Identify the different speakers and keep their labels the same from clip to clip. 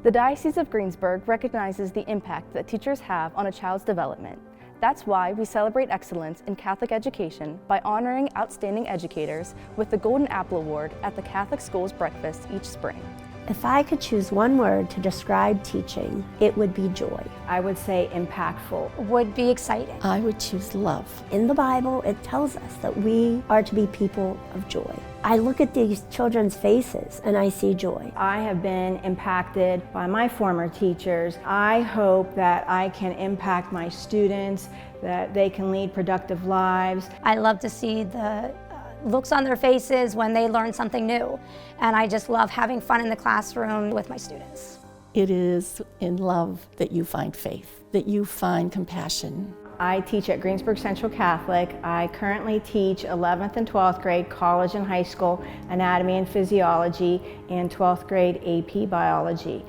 Speaker 1: The Diocese of Greensburg recognizes the impact that teachers have on a child's development. That's why we celebrate excellence in Catholic education by honoring outstanding educators with the Golden Apple Award at the Catholic Schools Breakfast each spring.
Speaker 2: If I could choose one word to describe teaching, it would be joy.
Speaker 3: I would say impactful.
Speaker 4: Would be exciting.
Speaker 5: I would choose love.
Speaker 2: In the Bible, it tells us that we are to be people of joy. I look at these children's faces and I see joy.
Speaker 3: I have been impacted by my former teachers. I hope that I can impact my students, that they can lead productive lives.
Speaker 4: I love to see the looks on their faces when they learn something new. And I just love having fun in the classroom with my students.
Speaker 5: It is in love that you find faith, that you find compassion.
Speaker 3: I teach at Greensburg Central Catholic. I currently teach 11th and 12th grade college and high school anatomy and physiology and 12th grade AP biology.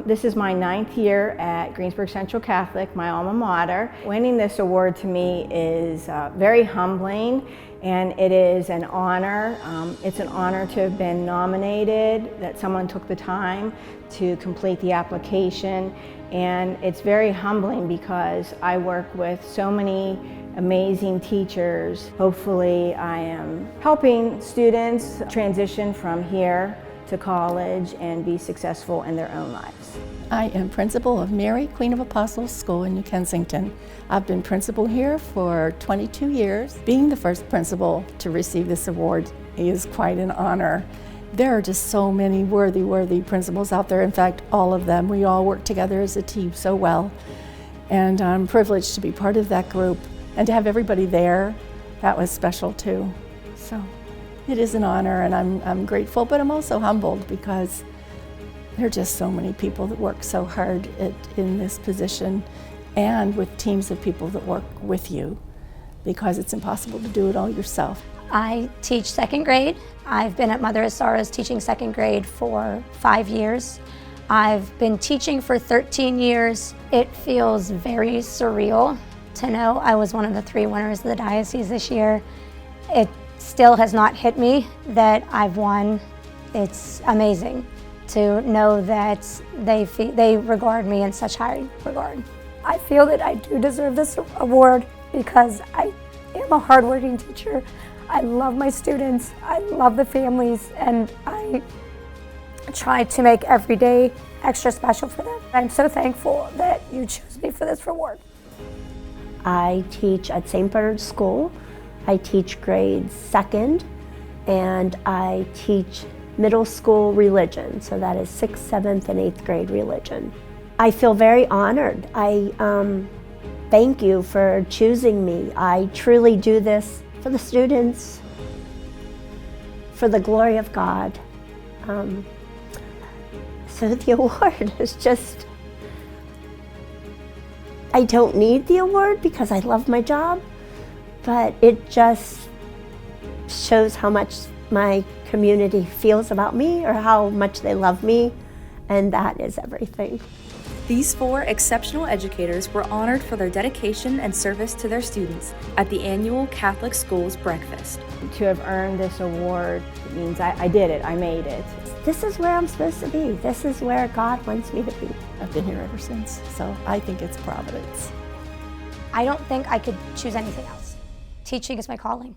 Speaker 3: This is my 9th year at Greensburg Central Catholic, my alma mater. Winning this award to me is very humbling, and it is an honor. It's an honor to have been nominated, that someone took the time to complete the application. And it's very humbling because I work with so many amazing teachers. Hopefully I am helping students transition from here to college and be successful in their own lives.
Speaker 5: I am principal of Mary, Queen of Apostles School in New Kensington. I've been principal here for 22 years. Being the first principal to receive this award is quite an honor. There are just so many worthy principals out there. In fact, all of them. We all work together as a team so well. And I'm privileged to be part of that group. And to have everybody there, that was special too. So it is an honor, and I'm grateful, but I'm also humbled because there are just so many people that work so hard in this position, and with teams of people that work with you, because it's impossible to do it all yourself.
Speaker 4: I teach 2nd grade. I've been at Mother Asara's teaching 2nd grade for 5 years. I've been teaching for 13 years. It feels very surreal to know I was one of the 3 winners of the Diocese this year. It still has not hit me that I've won. It's amazing to know that they regard me in such high regard. I feel that I do deserve this award because I am a hardworking teacher. I love my students, I love the families, and I try to make every day extra special for them. I'm so thankful that you chose me for this reward.
Speaker 2: I teach at St. Bernard's School. I teach grades 2nd, and I teach middle school religion, so that is 6th, 7th, and 8th grade religion. I feel very honored. I thank you for choosing me. I truly do this for the students, for the glory of God. So the award is just, I don't need the award because I love my job, but it just shows how much my community feels about me or how much they love me, and that is everything.
Speaker 1: These 4 exceptional educators were honored for their dedication and service to their students at the annual Catholic Schools Breakfast.
Speaker 3: To have earned this award means I did it, I made it.
Speaker 2: This is where I'm supposed to be. This is where God wants me to be.
Speaker 5: I've been here ever since, so I think it's providence.
Speaker 4: I don't think I could choose anything else. Teaching is my calling.